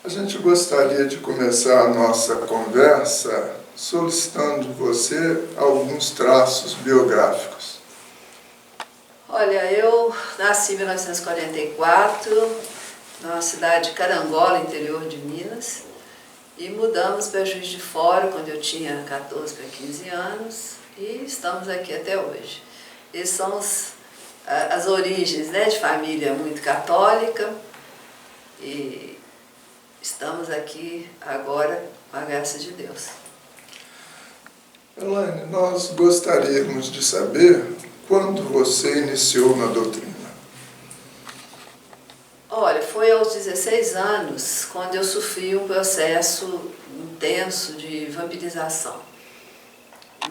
A gente gostaria de começar a nossa conversa solicitando de você alguns traços biográficos. Olha, eu nasci em 1944, na cidade de Carangola, interior de Minas, e mudamos para Juiz de Fora quando eu tinha 14 para 15 anos e estamos aqui até hoje. Essas são as origens, né, de família muito católica e estamos aqui agora com a graça de Deus. Elaine, nós gostaríamos de saber quando você iniciou na doutrina. Olha, foi aos 16 anos quando eu sofri um processo intenso de vampirização.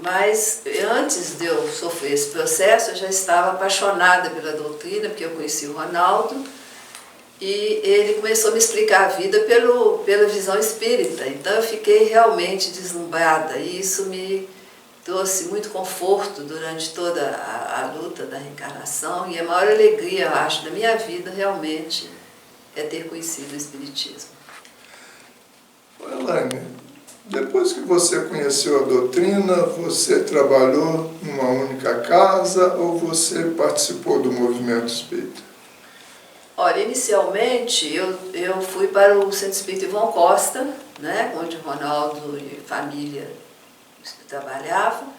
Mas antes de eu sofrer esse processo, eu já estava apaixonada pela doutrina, porque eu conheci o Ronaldo, e ele começou a me explicar a vida pela visão espírita. Então eu fiquei realmente deslumbrada, e isso me trouxe muito conforto durante toda a luta da reencarnação, e a maior alegria, eu acho, da minha vida realmente é ter conhecido o Espiritismo. Elaine, depois que você conheceu a doutrina, você trabalhou numa única casa ou você participou do movimento espírita? Olha, inicialmente eu fui para o Centro Espírita Ivon Costa, né, onde Ronaldo e família trabalhavam,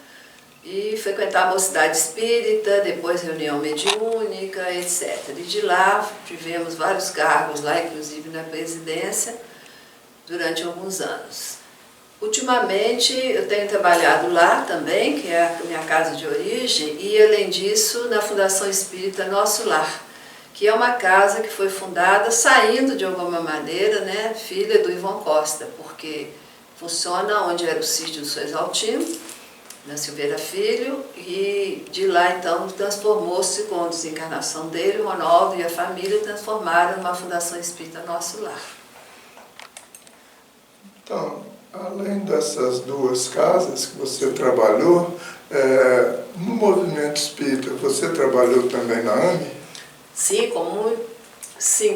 e frequentava a Mocidade Espírita, depois reunião mediúnica, etc. E de lá tivemos vários cargos lá, inclusive na presidência, durante alguns anos. Ultimamente eu tenho trabalhado lá também, que é a minha casa de origem, e além disso na Fundação Espírita Nosso Lar, que é uma casa que foi fundada saindo de alguma maneira, né, filha do Ivon Costa, porque funciona onde era o sítio do São Exaltino, na Silveira Filho, e de lá então transformou-se com a desencarnação dele, o Ronaldo e a família transformaram numa Fundação Espírita Nosso Lar. Então, além dessas duas casas que você trabalhou, no movimento espírita, você trabalhou também na AME? Sim,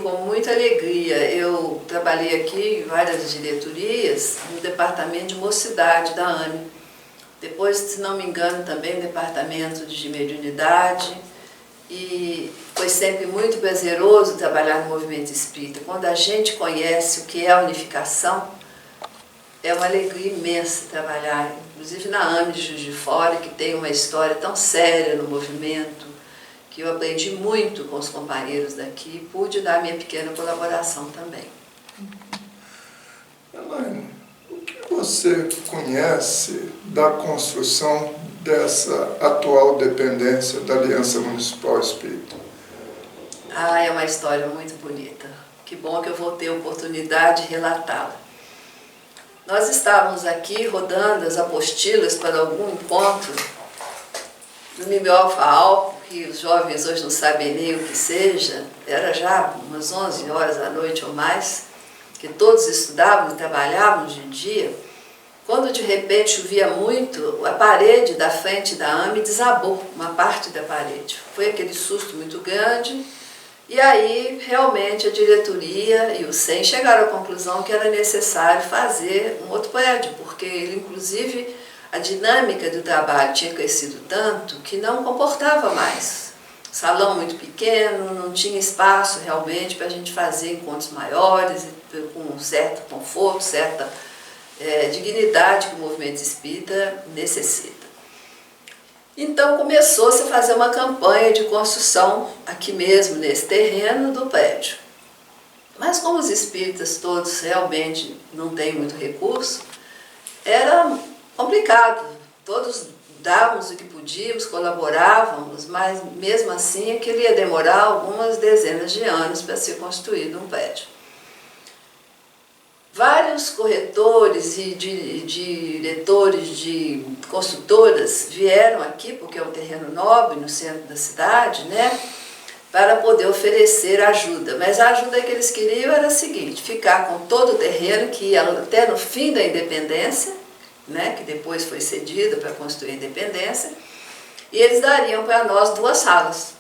com muita alegria. Eu trabalhei aqui em várias diretorias, no departamento de mocidade da AME. Depois, se não me engano, também no departamento de mediunidade. E foi sempre muito prazeroso trabalhar no movimento espírita. Quando a gente conhece o que é a unificação, é uma alegria imensa trabalhar, inclusive na AME de Juiz de Fora, que tem uma história tão séria no movimento, que eu aprendi muito com os companheiros daqui e pude dar minha pequena colaboração também. Elaine, o que você conhece da construção dessa atual dependência da Aliança Municipal Espírita? É uma história muito bonita. Que bom que eu vou ter a oportunidade de relatá-la. Nós estávamos aqui rodando as apostilas para algum encontro do Nível Alfa Alpo, que os jovens hoje não sabem nem o que seja, era já umas 11 horas da noite ou mais, que todos estudavam e trabalhavam de dia, quando de repente chovia muito, a parede da frente da AME desabou, uma parte da parede. Foi aquele susto muito grande, e aí realmente a diretoria e o SEM chegaram à conclusão que era necessário fazer um outro prédio, porque ele, inclusive, a dinâmica do trabalho tinha crescido tanto que não comportava mais. Salão muito pequeno, não tinha espaço realmente para a gente fazer encontros maiores, com um certo conforto, certa dignidade que o movimento espírita necessita. Então começou-se a fazer uma campanha de construção aqui mesmo, nesse terreno do prédio. Mas como os espíritas todos realmente não têm muito recurso, era complicado. Todos dávamos o que podíamos, colaborávamos, mas mesmo assim aquilo ia demorar algumas dezenas de anos para ser construído um prédio. Vários corretores e diretores de construtoras vieram aqui, porque é um terreno nobre no centro da cidade, né, para poder oferecer ajuda. Mas a ajuda que eles queriam era a seguinte: ficar com todo o terreno que ia até no fim da independência, né, que depois foi cedido para construir a independência, e eles dariam para nós 2 salas,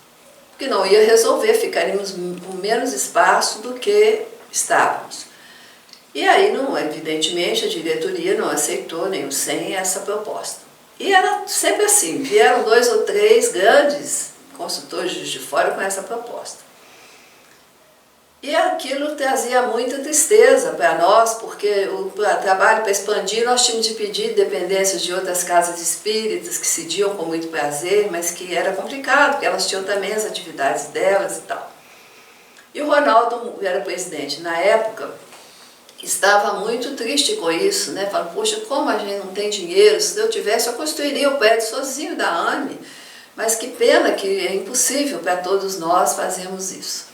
que não ia resolver, ficaríamos com menos espaço do que estávamos. E aí, não, evidentemente, a diretoria não aceitou nem o SEM essa proposta. E era sempre assim, vieram 2 ou 3 grandes consultores de fora com essa proposta. E aquilo trazia muita tristeza para nós, porque o trabalho para expandir nós tínhamos de pedir dependências de outras casas espíritas que cediam com muito prazer, mas que era complicado, porque elas tinham também as atividades delas e tal. E o Ronaldo era presidente na época, estava muito triste com isso, né? Falando, poxa, como a gente não tem dinheiro, se eu tivesse eu construiria o prédio sozinho da AME, mas que pena que é impossível para todos nós fazermos isso.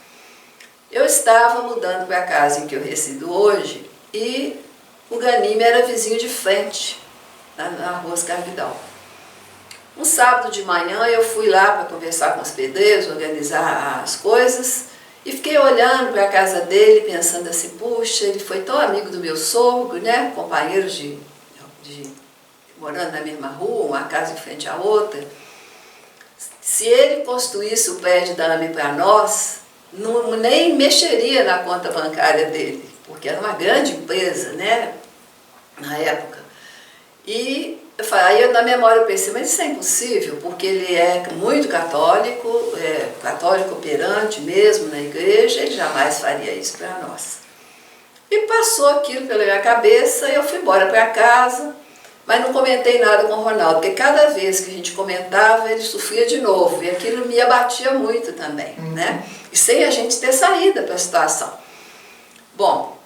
Eu estava mudando para a casa em que eu resido hoje e o Ganime era vizinho de frente, na rua Oscar Vidal. Um sábado de manhã eu fui lá para conversar com os pedreiros, organizar as coisas, e fiquei olhando para a casa dele, pensando assim, puxa, ele foi tão amigo do meu sogro, né? Companheiros morando na mesma rua, uma casa em frente à outra. Se ele construísse o prédio da AME para nós, nem mexeria na conta bancária dele, porque era uma grande empresa, né? Na época. E aí na memória eu pensei, mas isso é impossível, porque ele é muito católico, católico operante mesmo na igreja, ele jamais faria isso para nós. E passou aquilo pela minha cabeça, e eu fui embora para casa, mas não comentei nada com o Ronaldo, porque cada vez que a gente comentava, ele sofria de novo, e aquilo me abatia muito também, né? E sem a gente ter saída para a situação. Bom,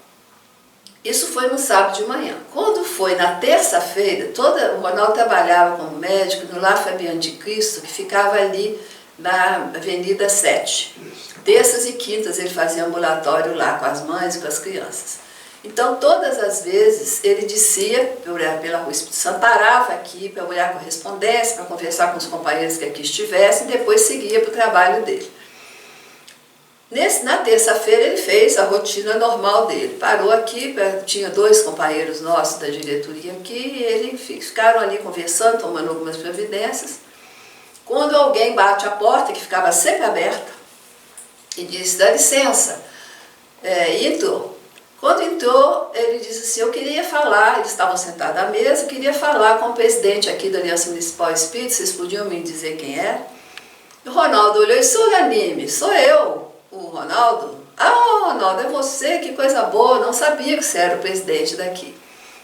isso foi no sábado de manhã. Quando foi na terça-feira, o Ronaldo trabalhava como médico no Lar Fabiano de Cristo, que ficava ali na Avenida 7. Terças e quintas ele fazia ambulatório lá com as mães e com as crianças. Então, todas as vezes, ele descia pela Rua Espírito Santo, parava aqui para olhar correspondência, para conversar com os companheiros que aqui estivessem, e depois seguia para o trabalho dele. Na terça-feira ele fez a rotina normal dele, parou aqui, tinha 2 companheiros nossos da diretoria aqui, e eles ficaram ali conversando, tomando algumas providências. Quando alguém bate a porta, que ficava sempre aberta, e disse, dá licença, entrou. Quando entrou, ele disse assim, eu queria falar, eles estavam sentados à mesa, eu queria falar com o presidente aqui da Aliança Municipal Espírita, vocês podiam me dizer quem é? O Ronaldo olhou e disse, sou Ganime, sou eu. O Ronaldo, Ronaldo, é você, que coisa boa, não sabia que você era o presidente daqui.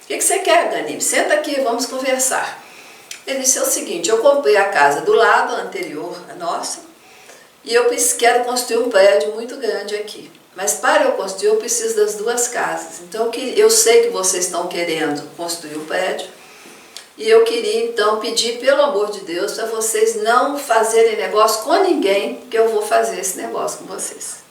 O que você quer, Ganime? Senta aqui, vamos conversar. Ele disse, é o seguinte, eu comprei a casa do lado, a anterior, a nossa, e eu quero construir um prédio muito grande aqui. Mas para eu construir, eu preciso das 2 casas. Então, eu sei que vocês estão querendo construir um prédio, e eu queria, então, pedir, pelo amor de Deus, para vocês não fazerem negócio com ninguém, que eu vou fazer esse negócio com vocês.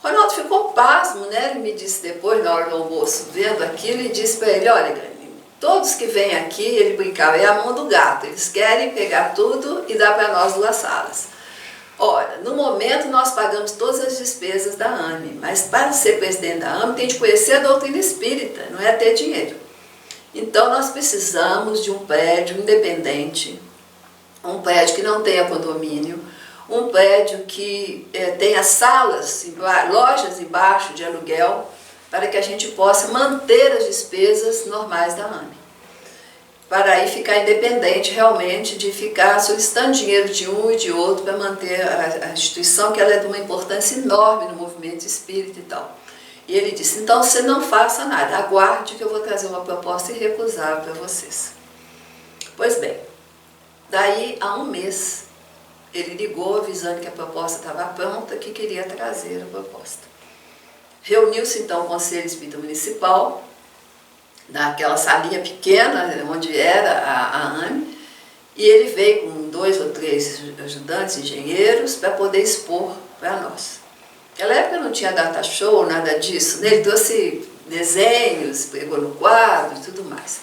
O Ronaldo ficou pasmo, né? Ele me disse depois, na hora do almoço, vendo aquilo, e disse para ele, olha, todos que vêm aqui, ele brincava, é a mão do gato, eles querem pegar tudo e dar para nós 2 salas. Olha, no momento nós pagamos todas as despesas da AME, mas para ser presidente da AME tem de conhecer a doutrina espírita, não é ter dinheiro. Então nós precisamos de um prédio independente, um prédio que não tenha condomínio, um prédio que tenha salas, lojas embaixo de aluguel, para que a gente possa manter as despesas normais da AME. Para aí ficar independente realmente de ficar solicitando dinheiro de um e de outro para manter a instituição, que ela é de uma importância enorme no movimento espírita e tal. E ele disse, então você não faça nada, aguarde que eu vou trazer uma proposta irrecusável para vocês. Pois bem, daí a 1 mês ele ligou avisando que a proposta estava pronta, que queria trazer a proposta. Reuniu-se então o Conselho Espírita Municipal, naquela salinha pequena, onde era a AME, e ele veio com 2 ou 3 ajudantes, engenheiros, para poder expor para nós. Naquela época não tinha data show, nada disso, né? Ele trouxe desenhos, pegou no quadro e tudo mais.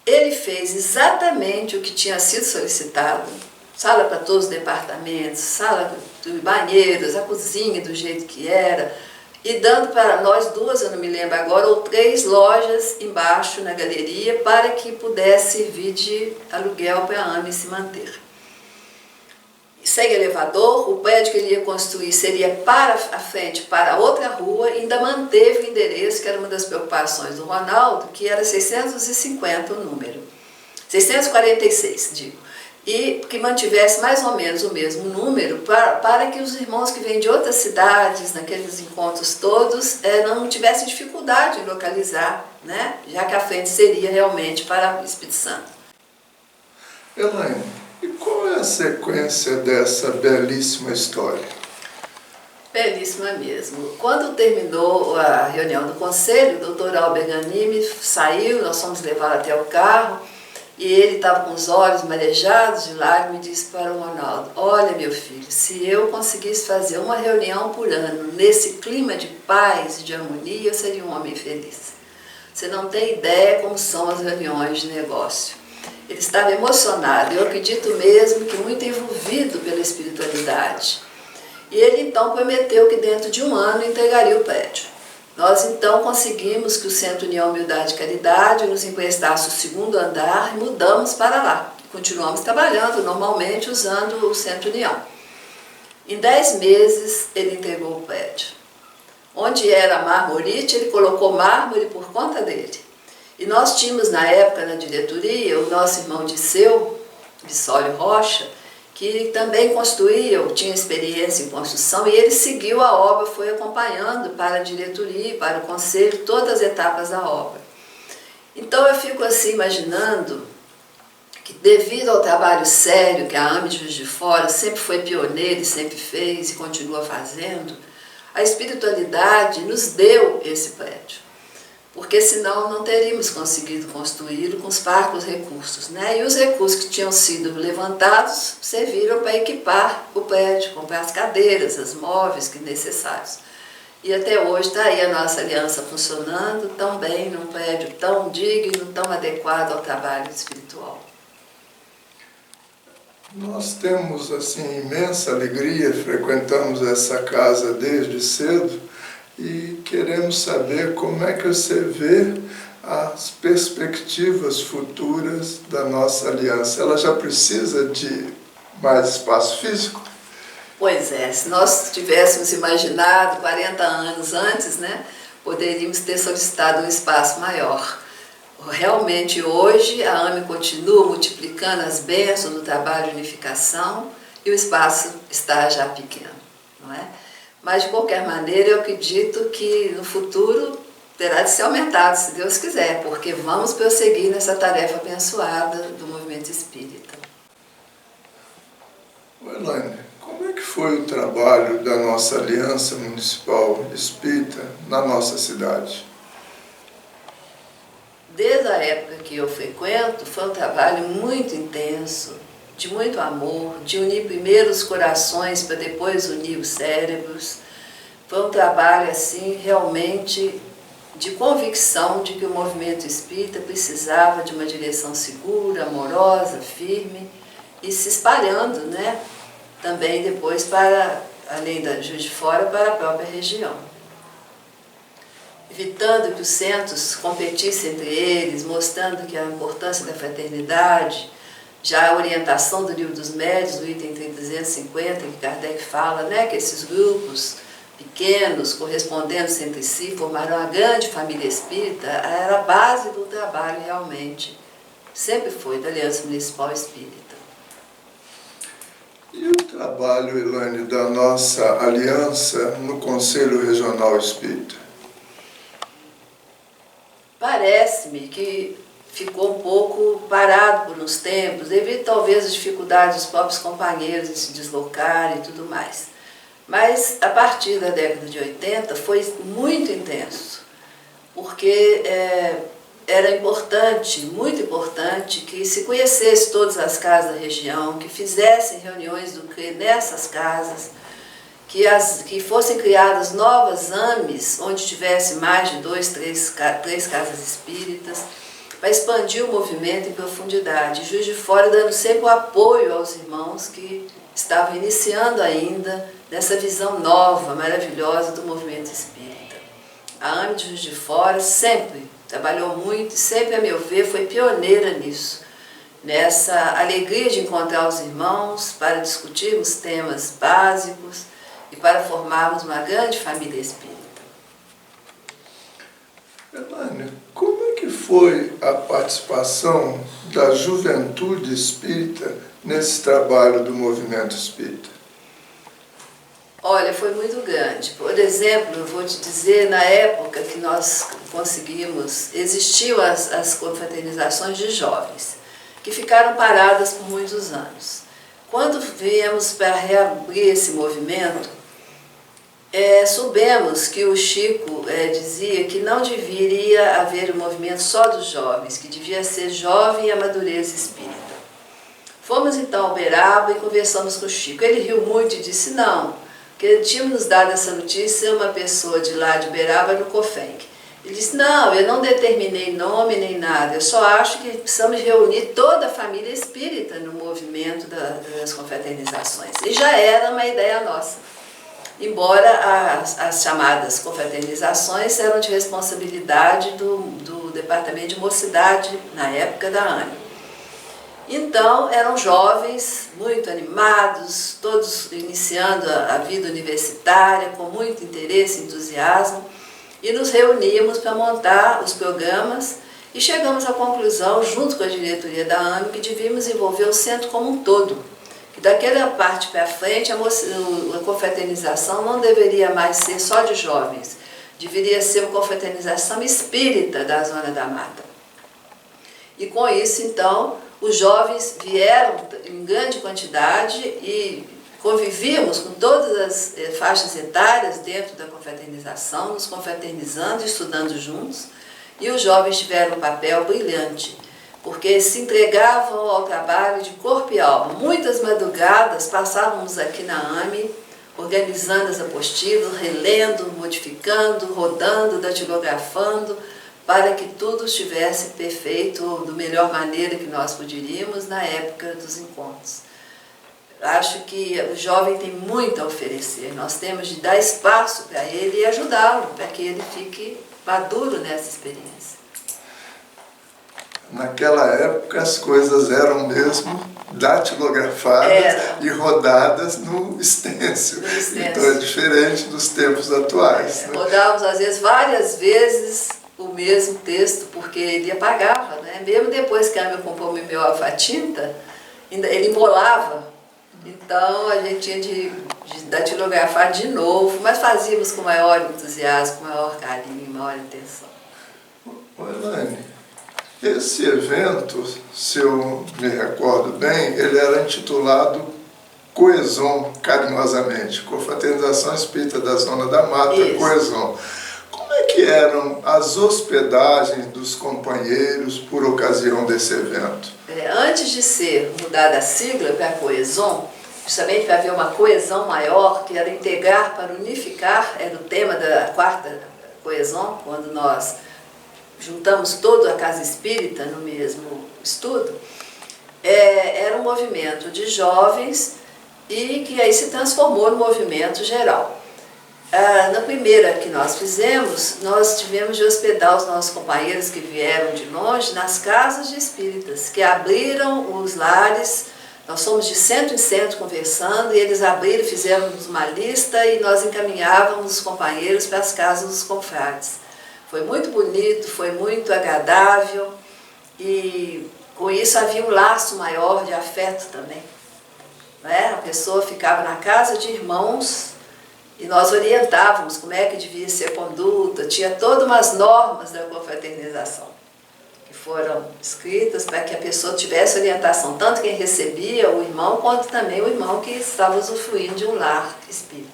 Ele fez exatamente o que tinha sido solicitado, sala para todos os departamentos, sala de banheiros, a cozinha do jeito que era, e dando para nós 2, eu não me lembro agora, ou 3 lojas embaixo na galeria para que pudesse servir de aluguel para a AME se manter. sem elevador. O prédio que ele ia construir seria para a frente, para outra rua, e ainda manteve o endereço, que era uma das preocupações do Ronaldo, que era 650 o número, 646, digo. E que mantivesse mais ou menos o mesmo número para que os irmãos que vêm de outras cidades, naqueles encontros todos, não tivessem dificuldade em localizar, né? Já que a frente seria realmente para o Espírito Santo. Elaine, e qual é a sequência dessa belíssima história? Belíssima mesmo. Quando terminou a reunião do conselho, o doutor Albert Ganimi saiu, nós fomos levá-lo até o carro, e ele estava com os olhos marejados de lágrimas e disse para o Ronaldo: olha, meu filho, se eu conseguisse fazer uma reunião por ano nesse clima de paz e de harmonia, eu seria um homem feliz. Você não tem ideia como são as reuniões de negócio. Ele estava emocionado, eu acredito mesmo que muito envolvido pela espiritualidade. E ele então prometeu que dentro de um ano entregaria o prédio. Nós então conseguimos que o Centro União Humildade e Caridade nos emprestasse o segundo andar e mudamos para lá. Continuamos trabalhando normalmente usando o Centro União. Em 10 meses ele entregou o prédio. Onde era marmorite, ele colocou mármore por conta dele. E nós tínhamos na época na diretoria o nosso irmão Disseu, Bissólio Rocha, que também construía, tinha experiência em construção, e ele seguiu a obra, foi acompanhando para a diretoria, para o conselho, todas as etapas da obra. Então eu fico assim imaginando que, devido ao trabalho sério que a AME de Juiz de Fora sempre foi pioneira e sempre fez e continua fazendo, a espiritualidade nos deu esse prédio. Porque senão não teríamos conseguido construí-lo com os parcos recursos, né? E os recursos que tinham sido levantados serviram para equipar o prédio, comprar as cadeiras, os móveis que necessários. E até hoje está aí a nossa aliança funcionando tão bem, num prédio tão digno, tão adequado ao trabalho espiritual. Nós temos assim imensa alegria, frequentamos essa casa desde cedo, e queremos saber como é que você vê as perspectivas futuras da nossa aliança. Ela já precisa de mais espaço físico? Pois é, se nós tivéssemos imaginado 40 anos antes, né, poderíamos ter solicitado um espaço maior. Realmente hoje a AME continua multiplicando as bênçãos do trabalho de unificação e o espaço está já pequeno, não é? Mas, de qualquer maneira, eu acredito que no futuro terá de ser aumentado, se Deus quiser, porque vamos prosseguir nessa tarefa abençoada do movimento espírita. Elaine, como é que foi o trabalho da nossa Aliança Municipal Espírita na nossa cidade? Desde a época que eu frequento, foi um trabalho muito intenso, de muito amor, de unir primeiro os corações para depois unir os cérebros. Foi um trabalho assim realmente de convicção de que o movimento espírita precisava de uma direção segura, amorosa, firme e se espalhando, né, também depois para, além da Juiz de Fora, para a própria região. Evitando que os centros competissem entre eles, mostrando que a importância da fraternidade, já a orientação do Livro dos Médiuns, do item 350, que Kardec fala, né, que esses grupos pequenos, correspondendo entre si, formaram uma grande família espírita, era a base do trabalho realmente, sempre foi, da Aliança Municipal Espírita. E o trabalho, Elaine, da nossa aliança no Conselho Regional Espírita? Parece-me que ficou um pouco parado por uns tempos, devido talvez às dificuldades dos próprios companheiros de se deslocar e tudo mais. Mas a partir da década de 80 foi muito intenso, porque era importante, muito importante, que se conhecesse todas as casas da região, que fizessem reuniões do CRE nessas casas, que fossem criadas novas AMEs, onde tivesse mais de 2, 3 casas espíritas, para expandir o movimento em profundidade. Juiz de Fora dando sempre o apoio aos irmãos que estavam iniciando ainda nessa visão nova, maravilhosa do movimento espírita. A AME de Juiz de Fora sempre trabalhou muito e sempre, a meu ver, foi pioneira nisso. nessa alegria de encontrar os irmãos para discutirmos temas básicos e para formarmos uma grande família espírita. Elaine, como é que foi a participação da juventude espírita nesse trabalho do movimento espírita? Olha, foi muito grande. Por exemplo, eu vou te dizer, na época que nós conseguimos, existiam as confraternizações de jovens, que ficaram paradas por muitos anos. Quando viemos para reabrir esse movimento, soubemos que o Chico dizia que não deveria haver um movimento só dos jovens, que devia ser jovem e amadureza espírita. Fomos então ao Uberaba e conversamos com o Chico. Ele riu muito e disse não, porque tínhamos nos dado essa notícia uma pessoa de lá de Uberaba no COFENG. Ele disse, não, eu não determinei nome nem nada, eu só acho que precisamos reunir toda a família espírita no movimento das confraternizações. E já era uma ideia nossa. Embora as chamadas confraternizações eram de responsabilidade do Departamento de Mocidade, na época da ANE. Então, eram jovens muito animados, todos iniciando a vida universitária, com muito interesse e entusiasmo, e nos reuníamos para montar os programas e chegamos à conclusão, junto com a diretoria da AME, que devíamos envolver o centro como um todo. Que daquela parte para frente, a confraternização não deveria mais ser só de jovens, deveria ser uma confraternização espírita da Zona da Mata. E com isso, então, os jovens vieram em grande quantidade e convivíamos com todas as faixas etárias dentro da confraternização, nos confraternizando e estudando juntos, e os jovens tiveram um papel brilhante, porque se entregavam ao trabalho de corpo e alma. Muitas madrugadas passávamos aqui na AME, organizando as apostilas, relendo, modificando, rodando, datilografando, para que tudo estivesse perfeito, da melhor maneira que nós poderíamos na época dos encontros. Acho que o jovem tem muito a oferecer, nós temos de dar espaço para ele e ajudá-lo, para que ele fique maduro nessa experiência. Naquela época as coisas eram mesmo datilografadas e rodadas no stencil. Então é diferente dos tempos atuais. Né? Rodávamos às vezes várias vezes o mesmo texto, porque ele apagava, né? Mesmo depois que a AME comprou o mimeógrafo a tinta, ele embolava. Então a gente tinha de datilografar de novo, mas fazíamos com maior entusiasmo, com maior carinho, maior atenção. Elaine, esse evento, se eu me recordo bem, ele era intitulado Coeson, carinhosamente, Confraternização Espírita da Zona da Mata, isso. Coeson. Como é que eram as hospedagens dos companheiros por ocasião desse evento? Antes de ser mudada a sigla para Coeson, justamente para haver uma coesão maior, que era integrar para unificar, era o tema da quarta Coeson, quando nós juntamos toda a casa espírita no mesmo estudo, era um movimento de jovens e que aí se transformou no movimento geral. Na primeira que nós fizemos, nós tivemos de hospedar os nossos companheiros que vieram de longe nas casas de espíritas, que abriram os lares. Nós fomos de centro em centro conversando e eles abriram, fizeram uma lista e nós encaminhávamos os companheiros para as casas dos confrades. Foi muito bonito, foi muito agradável e com isso havia um laço maior de afeto também. A pessoa ficava na casa de irmãos e nós orientávamos como é que devia ser a conduta, tinha todas umas normas da confraternização que foram escritas para que a pessoa tivesse orientação, tanto quem recebia o irmão, quanto também o irmão que estava usufruindo de um lar espírita.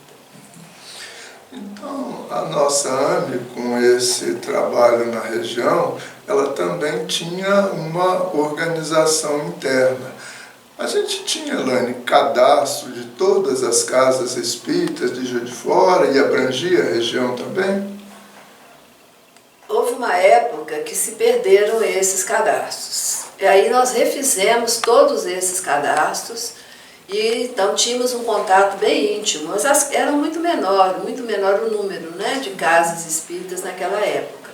Então, a nossa AME, com esse trabalho na região, ela também tinha uma organização interna. A gente tinha, Elaine, cadastro de todas as casas espíritas de Juiz de Fora e abrangia a região também? Houve uma época que se perderam esses cadastros. E aí nós refizemos todos esses cadastros e então tínhamos um contato bem íntimo. Mas era muito menor o número, né, de casas espíritas naquela época.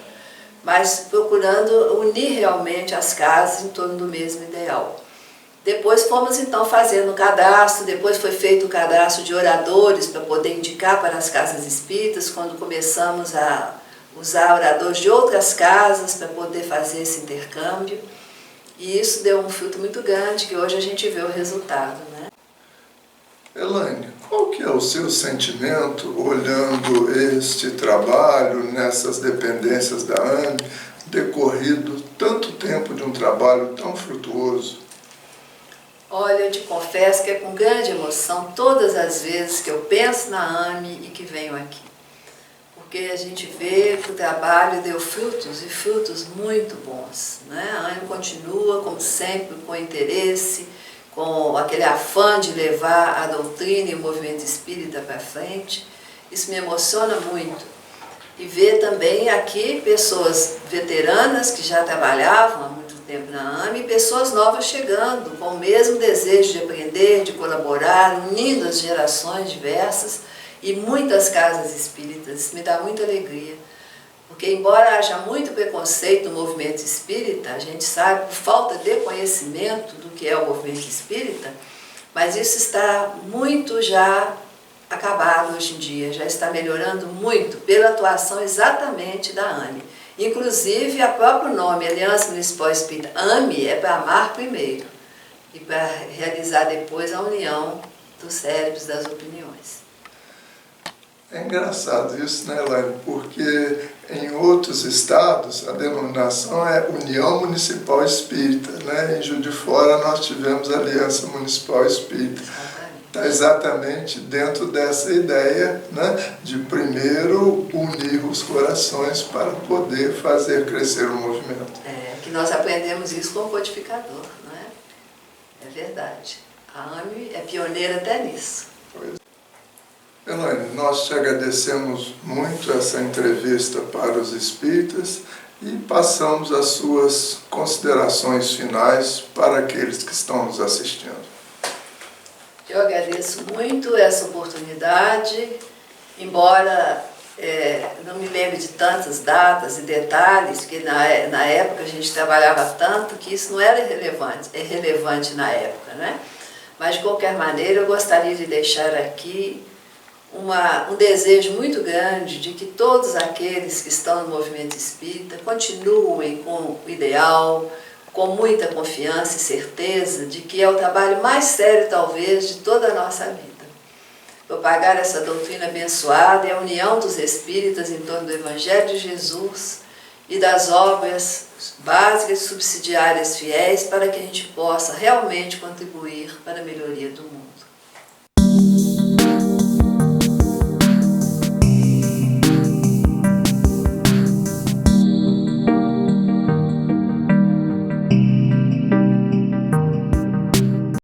Mas procurando unir realmente as casas em torno do mesmo ideal. Depois fomos então fazendo o cadastro, depois foi feito o cadastro de oradores para poder indicar para as casas espíritas, quando começamos a usar oradores de outras casas para poder fazer esse intercâmbio. E isso deu um fruto muito grande, que hoje a gente vê o resultado, né? Elaine, qual que é o seu sentimento olhando este trabalho nessas dependências da AME, decorrido tanto tempo de um trabalho tão frutuoso? Olha, eu te confesso que é com grande emoção todas as vezes que eu penso na AME e que venho aqui. Porque a gente vê que o trabalho deu frutos e frutos muito bons, né? A AME continua, como sempre, com interesse, com aquele afã de levar a doutrina e o movimento espírita para frente. Isso me emociona muito. E ver também aqui pessoas veteranas que já trabalhavam há muito tempo na AME e pessoas novas chegando com o mesmo desejo de aprender, de colaborar, unindo as gerações diversas e muitas casas espíritas. Isso me dá muita alegria. Porque embora haja muito preconceito no movimento espírita, a gente sabe por falta de conhecimento do que é o movimento espírita, mas isso está muito já acabado hoje em dia, já está melhorando muito pela atuação exatamente da AME. Inclusive, o próprio nome, Aliança Municipal Espírita AME, é para amar primeiro e para realizar depois a união dos cérebros das opiniões. É engraçado isso, né, Elaine? Porque em outros estados a denominação é União Municipal Espírita, né? Em Juiz de Fora nós tivemos Aliança Municipal Espírita. Está exatamente dentro dessa ideia, né, de primeiro unir os corações para poder fazer crescer o movimento. É, que nós aprendemos isso com o codificador, não é? É verdade. A AME é pioneira até nisso. Elaine, nós te agradecemos muito essa entrevista para os espíritas e passamos as suas considerações finais para aqueles que estão nos assistindo. Eu agradeço muito essa oportunidade, embora não me lembre de tantas datas e detalhes, porque na época a gente trabalhava tanto que isso não era relevante, é relevante na época, né? Mas de qualquer maneira eu gostaria de deixar aqui um desejo muito grande de que todos aqueles que estão no movimento espírita continuem com o ideal, com muita confiança e certeza de que é o trabalho mais sério, talvez, de toda a nossa vida. Propagar essa doutrina abençoada e a união dos espíritas em torno do Evangelho de Jesus e das obras básicas e subsidiárias fiéis para que a gente possa realmente contribuir para a melhoria do mundo.